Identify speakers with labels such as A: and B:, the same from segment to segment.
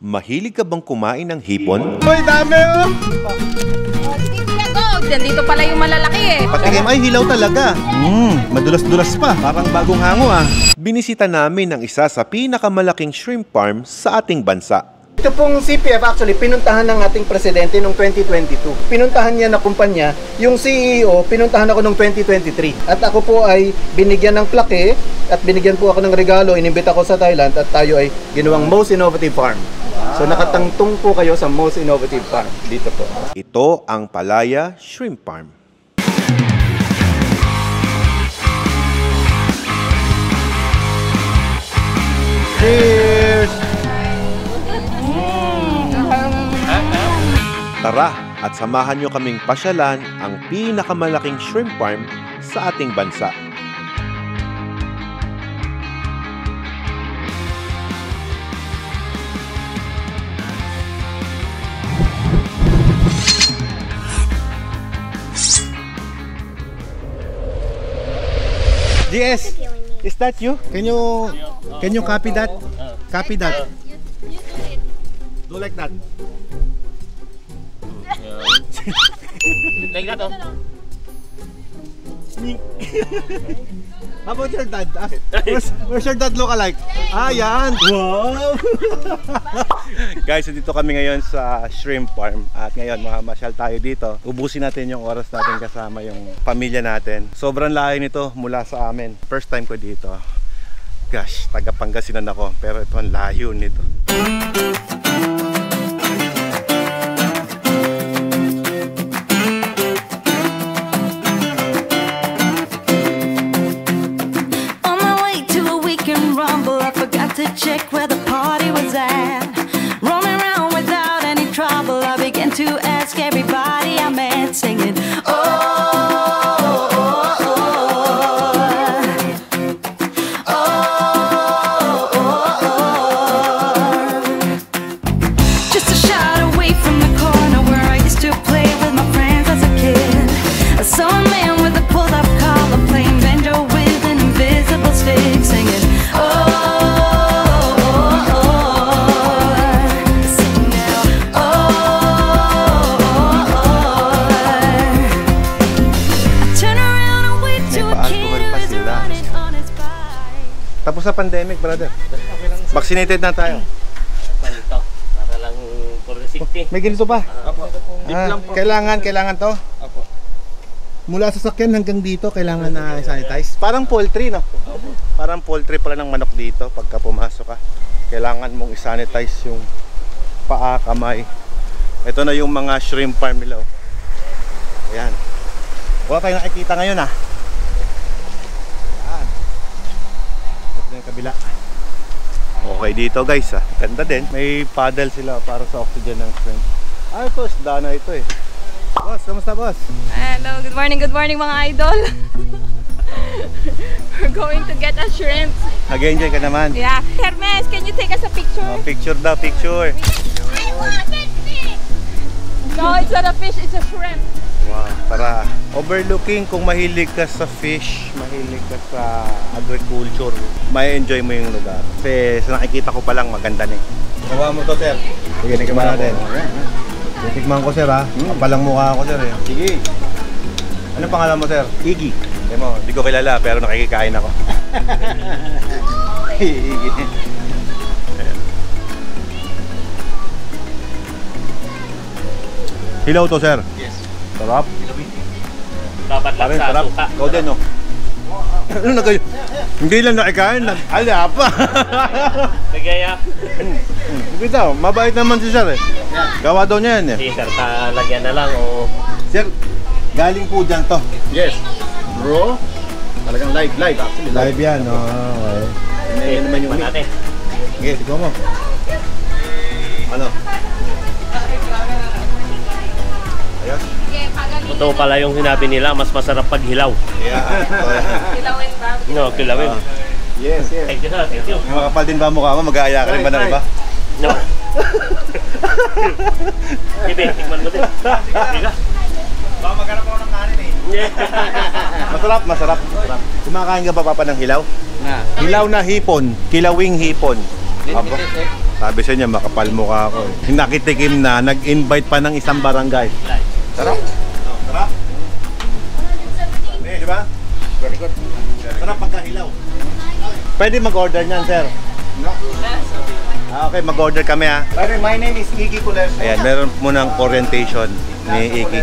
A: Mahilig ka bang kumain ng hipon?
B: Uy, dami oh!
C: Dito pala yung malalaki eh.
B: Patigim ay hilaw talaga. Madulas-dulas pa. Parang bagong hango ah.
A: Binisita namin ang isa sa pinakamalaking shrimp farm sa ating bansa.
D: Ito pong CPF actually pinuntahan ng ating presidente noong 2022. Pinuntahan niya na kumpanya, yung CEO pinuntahan ako noong 2023. At ako po ay binigyan ng plaque at binigyan po ako ng regalo, inimbita ko sa Thailand at tayo ay ginawang Most Innovative Farm. So nakatangtong po kayo sa Most Innovative Farm dito po.
A: Ito ang Palaya Shrimp Farm.
B: Cheers!
A: Tara at samahan nyo kaming pasyalan ang pinakamalaking shrimp farm sa ating bansa.
B: GS, is that you? Can you copy that? Copy that. Do like that.
E: Like that, oh.
B: How about your dad? Where's your dad look alike? Ah, yan! Wow!
A: Guys, dito kami ngayon sa shrimp farm at ngayon mamamasyal tayo dito. Ubusin natin yung oras natin kasama yung pamilya natin. Sobrang layo nito mula sa amin. First time ko dito. Gosh, taga Pangasinan ako pero ito ang layo nito.
F: To check where the party was at. Roaming around without any trouble, I began to ask everybody I met, singing, oh, oh, oh, oh, oh, oh, oh. Just a shot away from the corner where I used to play with my friends as a kid. I saw a man with a pulled up collar playing banjo with an invisible stick, singing, oh.
A: Tapos sa pandemic, brother. Vaccinated na tayo.
E: Ito, para lang for safety.
B: May ganito pa? Kailangan to?
D: Apo.
B: Mula sa sakyan hanggang dito, kailangan na sanitize.
A: Parang poultry, no? Parang poultry pala ng manok dito pagka pumasok ka. Kailangan mong isanitize yung paa, kamay. Ito na yung mga shrimp farm nila. Oh. Ayan. Wala kayo nakikita ngayon ah. Ayan. Ito na yung kabila. Okay dito guys ah. Ganda din. May paddle sila para sa oxygen ng shrimp. Ah, ito. Isda na ito eh. Boss, kamusta boss?
C: Hello, good morning mga idol. We're going to get a shrimp.
A: Nag-enjoy ka naman?
C: Yeah. Hermes, can you take us a picture?
A: Oh, picture daw, picture.
C: I want a fish! No, it's not a fish, it's a shrimp.
A: Wow, tara. Overlooking, kung mahilig ka sa fish, mahilig ka sa agriculture, may enjoy mo yung lugar. Kasi sa nakikita ko pa lang maganda na eh. Gawa mo to, sir. Sige, tikman natin. Tikman ko, sir, ha? Kapalang mukha ako, sir, eh. Sige. Ano pangalan mo, sir? Iggy. Hindi mo, di ko kilala, pero nakikikain ako. Iggy. Hilaw to, sir.
E: Yes.
A: Sarap.
E: Dapat lang sa
A: Sarap.
E: suka.
A: Ikaw din, no? Ano na kayo? Hindi lang nakikain. Ala pa.
E: Ligaya.
A: Kita, mabait naman si sir eh. Gawa daw niya yan eh.
E: Si sir, talagyan na lang o...
A: Sir, galing po dyan to.
D: Yes. Bro, talagang live actually.
A: Live yan, no? Okay.
E: Eh, naman yung natin.
A: Sige, sigaw mo. Ano? Ayos?
E: Totoo pala yung sinabi nila, mas masarap pag hilaw.
A: Yeah.
C: Kilawin ba?
E: No, kilawin.
D: Yes, yes.
E: Thank you sir, thank you.
A: Makapal din ba mukha mo? Mag-aaya ka rin ba ng iba?
E: No. Ibe, tikman mo din. Tiga.
A: Baka maghanap ako ng kanin eh. Masarap, masarap. Kumakain ka ba papa ng hilaw?
D: Na.
A: Hilaw na hipon. Kilawing hipon.
D: Aba.
A: Sabi sa inyo, makapal mukha ako eh. Nakitikim na, nag-invite pa ng isang barangay. Sarap. Sarap. Di ba? Very good. Sarap pagkahilaw. Pwede mag-order niyan, sir? Okay, mag-order kami ha.
D: Sir, my name is Iggy Culer.
A: Ayan, meron munang orientation ni Iki.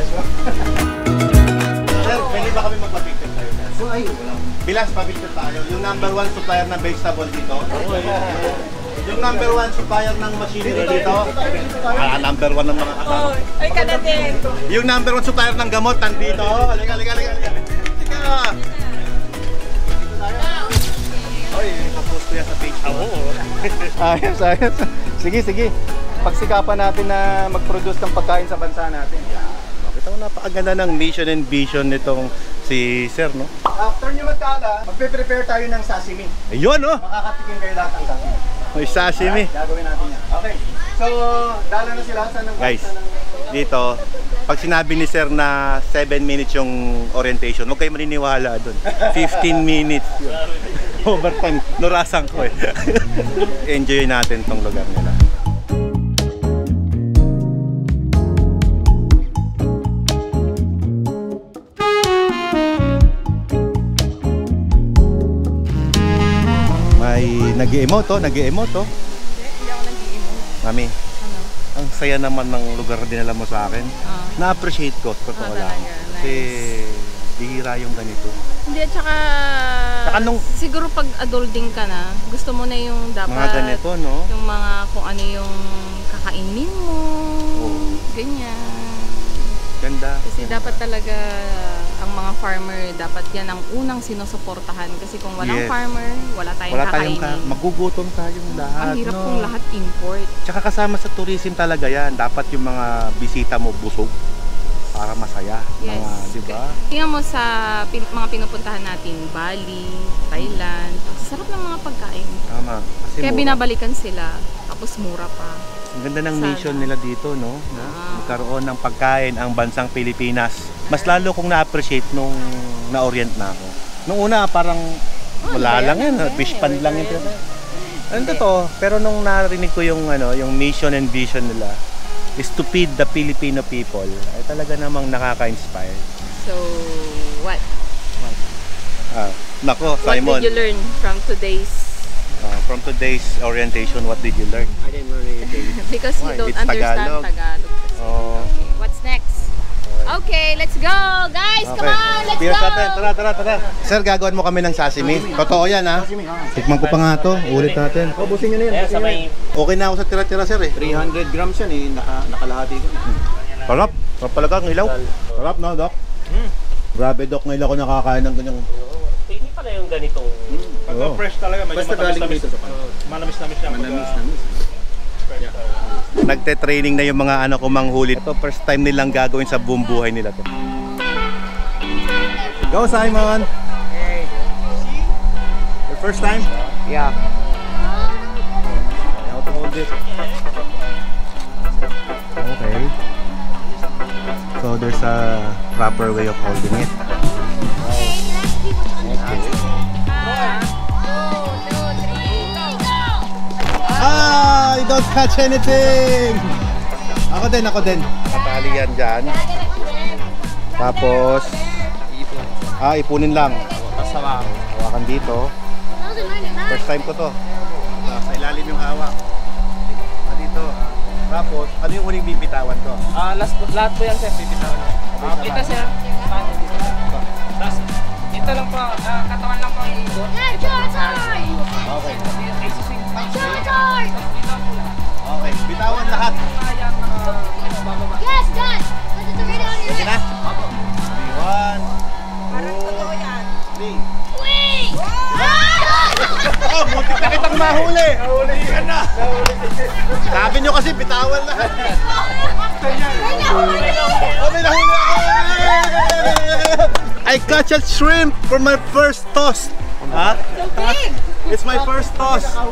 A: Sir, pwede ba kami magpa-picture tayo?
D: So, ay, wala.
A: Bilas, pa-picture tayo. Yung number 1 supplier ng vegetable dito. Yung number 1 supplier ng machinery dito. Number 1 ng mga kasama.
C: Ay, ka na din.
A: Yung number 1 supplier ng gamot nandito. Halika. Oy, ipopost ko yan sa page ko.
D: Ayos. Sige. Pagsikapan natin na mag-produce ng pagkain sa bansa natin.
A: Kita mo, napakaganda ng mission and vision nitong si Sir, no?
D: After nyo magkala, magpe-prepare tayo ng sashimi.
A: Ayun, oh!
D: Makakatikim kayo lahat ng sashimi.
A: May sashimi.
D: Gagawin natin yan. Okay. So, dala na sila sa
A: Guys, dito, pag sinabi ni Sir na 7 minutes yung orientation, huwag kayo maniniwala doon. 15 minutes yun. Overtime, nurasan ko eh. Enjoy natin tong lugar nila. May nag-i-emote.
C: Hindi ako nag-i-emote.
A: Mami,
C: Ano?
A: ang saya naman ng lugar na dinala mo sa akin. Na-appreciate ko, totoo lang.
C: talaga.
A: Kasi bihira yung ganito.
C: Hindi, at saka
A: nung-
C: siguro pag adulting ka na, gusto mo na yung dapat
A: Mga ganito, no?
C: yung mga kung ano yung kakainin mo,
A: Oo.
C: ganyan.
A: Ganda.
C: Kasi
A: ganda.
C: dapat talaga ang mga farmer, dapat yan ang unang sinusuportahan. Kasi kung walang
A: Yes.
C: farmer, wala tayong kakainin.
A: magugutom tayong lahat.
C: Ang hirap
A: no?
C: kung lahat import.
A: Tsaka kasama sa tourism talaga yan. Dapat yung mga bisita mo busog para masaya.
C: Yes.
A: Mga, di ba?
C: Tingnan mo sa mga pinupuntahan natin, Bali, Thailand. Ang sarap ng mga pagkain.
A: Tama. Kasi
C: Kaya
A: mura.
C: binabalikan sila. Tapos mura pa.
A: Ang ganda ng
C: Sana.
A: mission nila dito, no?
C: Ah.
A: Magkaroon ng pagkain ang bansang Pilipinas. Mas lalo kong na-appreciate nung na-orient na ako. Nung una, parang wala lang yan. Fish pan lang yun. Ano to? Pero nung narinig ko yung, yung mission and vision nila is to feed the Filipino people, ay talaga namang nakaka-inspire.
C: So, what?
A: Nako,
C: What
A: Simon.
C: did you learn from today's
A: orientation, what did you learn?
E: I didn't learn anything.
C: Because you
A: Why?
C: don't
A: It's
C: understand
A: Tagalog.
C: Tagalog.
A: Oh.
C: Okay, what's next? Okay, let's go! Guys, come on! Let's
A: Cheers
C: go!
A: natin. Tara. Sir, gagawin mo kami ng sashimi. Totoo yan, ha?
B: Tikman ko pa nga to. Ulit natin.
D: Ubusin nyo na yan.
E: Kaya sa may
A: Okay na ako sa tira-tira, sir, eh.
D: 300 grams yan eh. Nakalahati ko.
A: Sarap. Sarap talaga ang ilaw. Sarap, no, Doc? Grabe, Doc. Ngayon ako nakakain ng ganyang...
E: hindi pala yung ganitong
G: Pagka fresh talaga, medyo
D: Basta galing
G: matamis-tamis.
D: dito sa pan.
G: Manamis-namis siya.
D: Manamis.
A: Nagte-training na yung mga anak ko manghuli. Ito, first time nilang gagawin sa buong buhay nila to. Go, Simon! Your first time?
D: Yeah.
A: How to hold it. Okay. So there's a proper way of holding it. Ah! You don't catch anything! Ako din. Katali yan dyan. Tapos, ipunin lang. Hawakan dito. First time ko to. Sa ilalim yung hawak. Dito. Tapos, ano yung huling bibitawan ko?
H: Lahat po yan, sir. Bibitawan. Ito, sir. Tapos, ito lang po, katawan lang po ang iikot.
A: Okay.
H: Ito po lahat.
A: Okay. Bitawan lahat.
C: Yes, done! Put the tomato on your
A: Sige na.
C: lip.
A: 1, 2, 3. Oh, muntik na kitang mahuli. Nahuli ka na. Sabi nyo kasi bitawan lahat. Oh, may nahuli ako. I catch a shrimp for my first toss. Ha?
C: So big!
A: It's my first toss.
C: Go!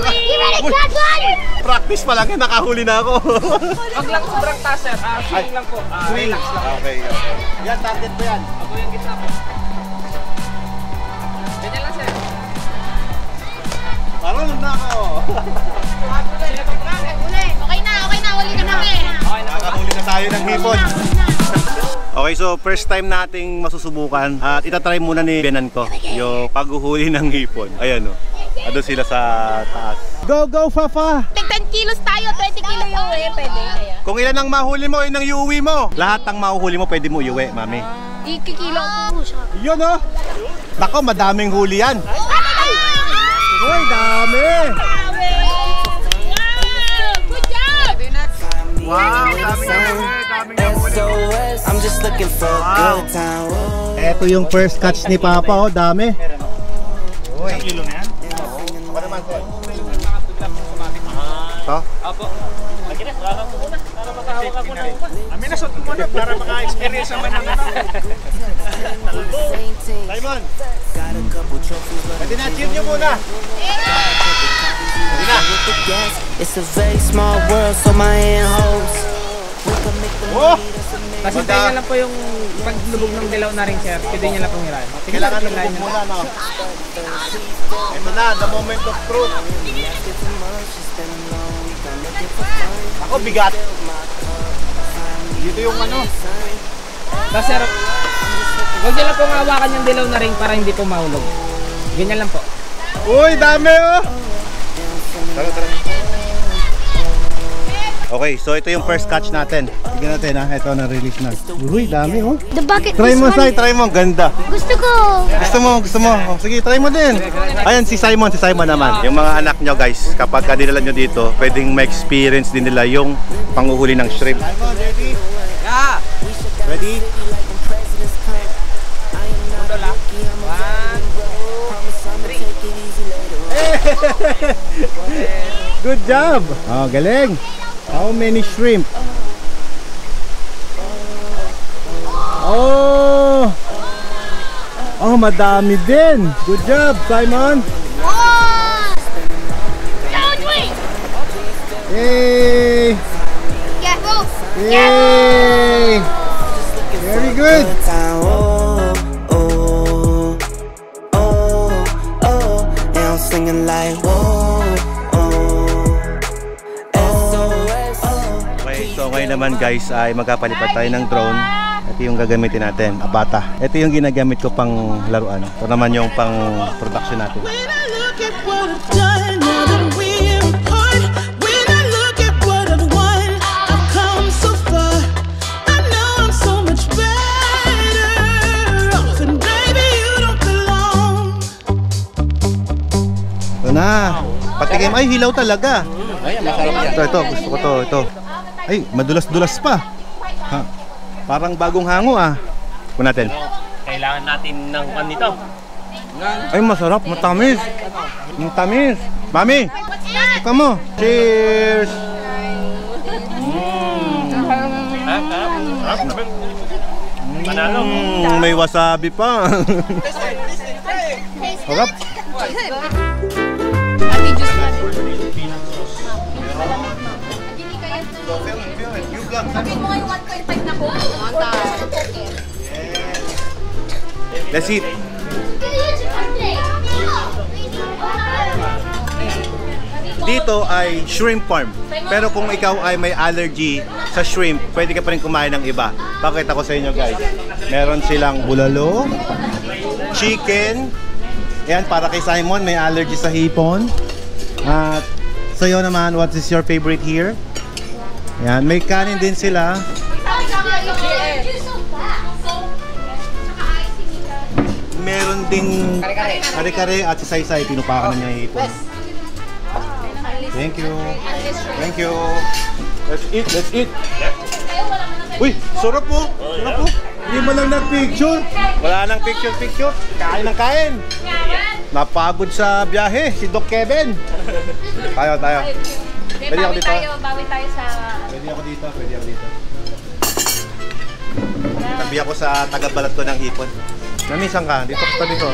C: You ready to catch one?
A: Practice pa lang yan, nakahuli na ako.
H: Wag lang sobrang taas, sir. Swing lang po.
A: Swing.
H: Relax lang.
A: Okay. Yan, target ko yan.
H: Ako yung gitna po. Ganyan lang, sir.
A: Marunong na ako.
I: Okay na, huli na kami.
A: Nakahuli na tayo ng hipon. Okay, so first time nating masusubukan at itatry muna ni Benan ko yung paghuhuli ng hipon. Ayan o, ando sila sa taas.
B: Go, go, Fafa!
I: Tig 10 kilos tayo, 20 kilo yung pwede.
A: Kung ilan ang mahuli mo, yun ang iuwi mo. Lahat ng mahuhuli mo, pwede mo iuwi, mami.
I: Ikikilo po siya.
B: Yun o! Nako, madaming huli yan. Uy, dami!
I: Good job!
A: Wow, daming
J: I'm just looking for a good time.
B: Ito yung first catch ni Papa, oh, dami.
G: Isang kilo na yan?
A: Ako naman, sir.
E: Ito?
H: Apo.
E: Magkina, wala ko muna. Para makahawak ako na upas.
G: Amin na shot mo na para maka-experience naman ng ano.
A: Simon! Pwede na, cheer nyo muna! Pwede na!
J: It's a very small world, so my hand holds.
A: Oh!
H: Kasi tayo niya lang po yung paglubog ng dilaw na rin, sir. Pwede niya lang pong hiran.
A: Kailangan lubog muna, no? Ito na, the moment of truth. Ako, bigat. Dito yung ano.
H: Tapos, sir, huwag niya lang pong hawakan yung dilaw na ring para hindi po mahulog. Ganyan lang po.
B: Uy, dami oh!
A: Tara, tara. Okay, so ito yung first catch natin.
B: Tignan natin ha, ito na-release na. Uy, dami oh!
I: The bucket
B: Try
I: is
B: mo,
I: one.
B: Sai, try mo, ganda.
I: Gusto ko.
B: Gusto mo. Oh, sige, try mo din.
A: Ayan, si Simon naman. Yung mga anak nyo guys, kapag dinala nyo dito, pwedeng ma-experience din nila yung panguhuli ng shrimp.
H: Yeah!
B: Ready? Good job! Oh, galing! How many shrimp? Oh! Oh, madami din! Good job, Simon!
I: Don't wait.
B: Yay!
I: Yeah, go.
B: Yay! Very good!
J: And I'm singing like
A: Okay, so ngayon naman guys ay magkapalipat tayo ng drone. Ito yung gagamitin natin, Avata. Ito yung ginagamit ko pang laruan. Ito naman yung pang production natin.
B: Ito na!
A: Patikim, ay hilaw talaga.
E: Ay, masarap yan.
A: Ito, gusto ko to, ito.
B: Ay, madulas-dulas pa!
A: Ha, parang bagong hango ah. Kunin natin.
E: Kailangan natin ng pan nito.
A: Ay, masarap, matamis. Matamis. Mami, ikaw mo. Cheers!
E: Panalo.
A: May wasabi pa. Sarap.
I: Ati juice na. Sabi mo yung 1.5 na ko.
A: Let's eat. Dito ay shrimp farm. Pero kung ikaw ay may allergy sa shrimp, pwede ka pa rin kumain ng iba. Pakita ko sa inyo guys. Meron silang bulalo, chicken.
B: Ayan, para kay Simon, may allergy sa hipon. At sa'yo naman, what is your favorite here? Ayan, may kanin din sila.
A: Meron ding kare-kare at si Saysay, pinupakan na niya yung hipon. Thank you. Thank you. Let's eat, let's eat. Uy, sarap po. Sarap po.
B: Hindi mo lang nag-picture.
A: Wala nang picture-picture. Kain ng kain. Napagod sa biyahe, si Doc Kevin. Tayo. Pwede ako dito.
I: Bawi tayo sa...
A: Pwede ako dito. Tabi ako sa tagabalat ko ng hipon. Namisan ka? Dito ko tabi ko.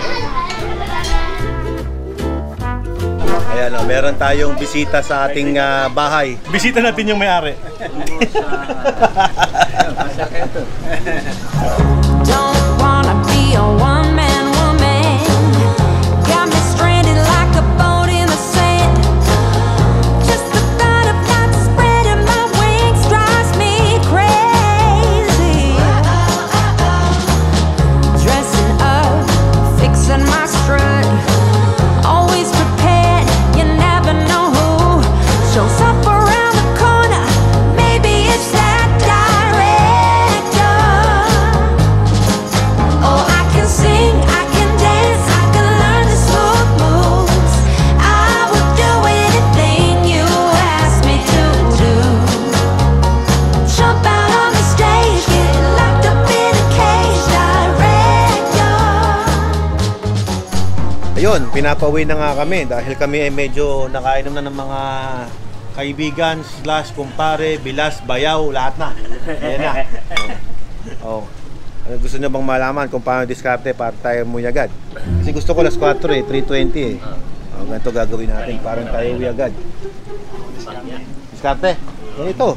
A: Ayan o, meron tayong bisita sa ating bahay. Bisita natin yung may-ari.
F: Don't wanna be a one-man woman. Got me stranded like a boat in the sand.
A: ayun, pinapauwi na nga kami dahil kami ay medyo nakainom na ng mga kaibigan, kumpare, bilas, bayaw, lahat na. Ayan na. Oh. Ano gusto nyo bang malaman kung paano diskarte para tayo umuwi agad? Kasi gusto ko alas 4 eh, 3:20 eh. Oh, ganito gagawin natin, parang tayo uwi agad. Diskarte? Ito.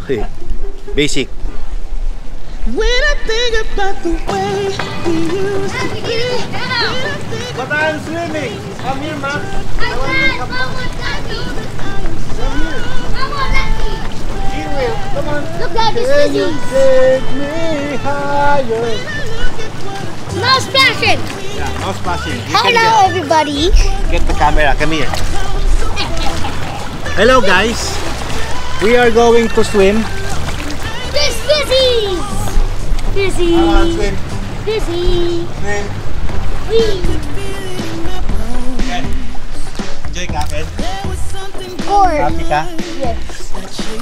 A: Okay. Basic.
F: When I think about the way we used to be.
A: But I'm swimming. Come here, Max.
F: Come on, look at this disease.
A: Take me higher.
F: No splashing.
A: Yeah, no splashing. You can
F: Hello, everybody.
A: get the camera. Come here. Hello, guys. We are going to swim.
F: This disease. Dizzy.
A: Swim.
F: Dizzy.
A: Swim. Enjoy, Captain.
F: Or
A: Happy ka?
F: yes,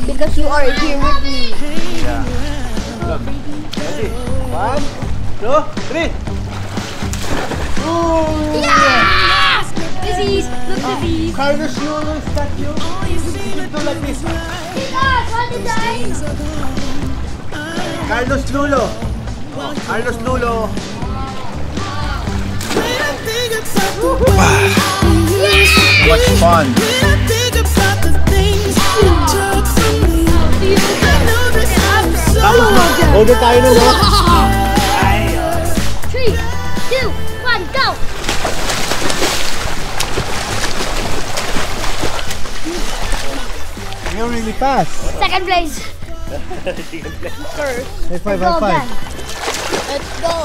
F: because you are here with me.
A: Yeah. Look. Ready? 1, 2, 3.
F: Yes! Disease. Look, disease.
A: Carlos Yulo statue. You do like this.
F: Because what did I?
A: Carlos Lulo. Carlos Lulo. What's fun? Order tayo ng mga.
F: 3, 2, 1, go!
A: You're really fast.
F: Second place.
A: High five,
F: Go
A: high five.
F: again. Let's go.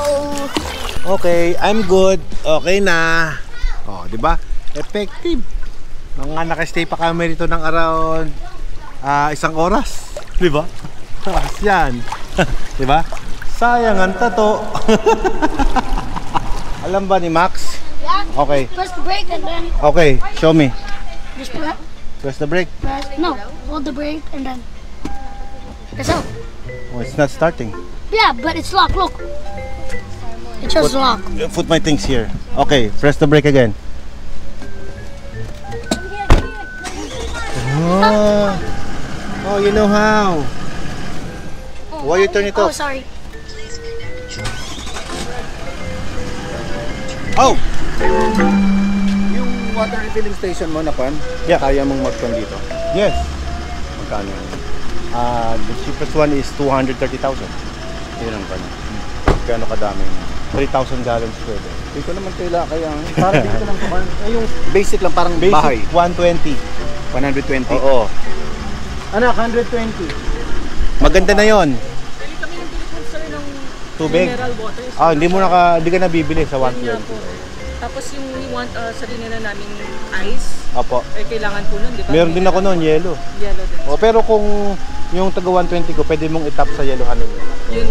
A: Okay, I'm good. Okay na. Oh, di ba? Effective. Mga nakastay pa kami rito ng around 1 oras. Di ba? Taas yan. Di ba? Sayang ang tato. Alam ba ni Max?
F: Yeah.
A: Okay.
F: Press the brake and then
A: Okay, show me.
F: just press.
A: Press the brake.
F: No, hold the brake and then press out.
A: Oh, it's not starting.
F: Yeah, but it's locked. Look, it shows lock.
A: Put my things here. Okay, press the brake again. Oh, you know how. Why you turn it
F: Oh,
A: off?
F: sorry.
A: Oh!
D: Yung water refilling station mo na pan,
A: Yeah.
D: kaya mong mag-pan dito.
A: Yes.
D: Magkano yun?
A: The cheapest one is 230,000.
D: Yun ang pan.
A: Kaya ano kadami? 3,000 gallons pwede.
D: Hindi ko naman kaya. Para dito lang pan. Yung basic lang, parang
A: Basic,
D: bahay.
A: 120.
D: 120.
A: Oo.
D: Anak, 120.
A: Maganda na yon.
H: Bili kami ng Philippines sir ng
A: Tubig?
H: mineral water.
A: Ah, hindi ka nabibili sa
H: Yan nga
A: 120.
H: po. Tapos yung we want sarili na namin ice,
A: Opo.
H: eh kailangan po nun, di ba?
A: Meron din ako noon, yellow.
H: Yellow din.
A: O, pero kung yung taga 120 ko, pwede mong itap sa yellowhan ninyo.
H: Yun.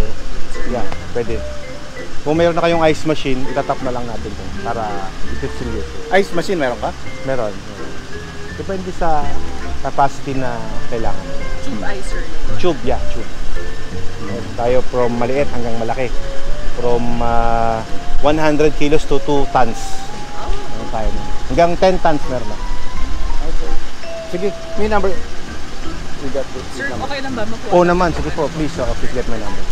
A: Yeah, pwede. Kung meron na kayong ice machine, itatap na lang natin ito para i-15 years.
D: Ice machine meron ka?
A: Meron. Depende sa capacity na kailangan.
H: Tube ice sir.
A: Tube, yeah, tube. Tayo from maliit hanggang malaki. From 100 kilos to 2 tons. Meron tayo nun. Hanggang 10 tons meron na.
D: Sige, may number. We got it.
H: Sir, okay lang ba makuha?
A: Oo naman, sige po, please, please get my number.